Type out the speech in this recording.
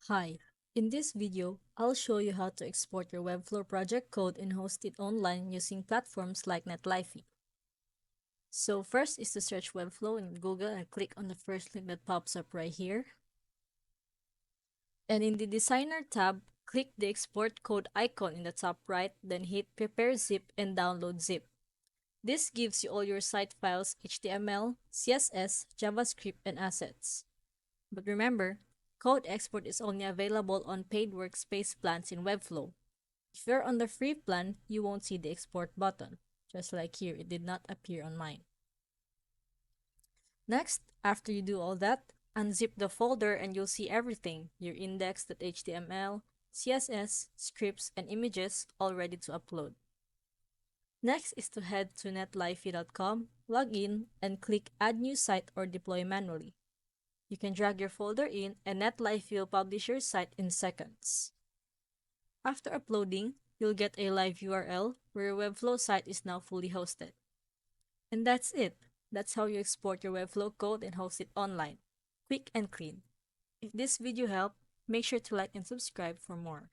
Hi, in this video, I'll show you how to export your Webflow project code and host it online using platforms like Netlify. So first is to search Webflow in Google and click on the first link that pops up right here. And in the Designer tab, click the export code icon in the top right, then hit Prepare Zip and Download Zip. This gives you all your site files, HTML, CSS, JavaScript, and assets. But remember, code export is only available on paid workspace plans in Webflow. If you're on the free plan, you won't see the export button. Just like here, it did not appear on mine. Next, after you do all that, unzip the folder and you'll see everything, your index.html, CSS, scripts, and images all ready to upload. Next is to head to netlify.com, log in, and click Add New Site or Deploy Manually. You can drag your folder in and Netlify will publish your site in seconds. After uploading, you'll get a live URL where your Webflow site is now fully hosted. And that's it. That's how you export your Webflow code and host it online. Quick and clean. If this video helped, make sure to like and subscribe for more.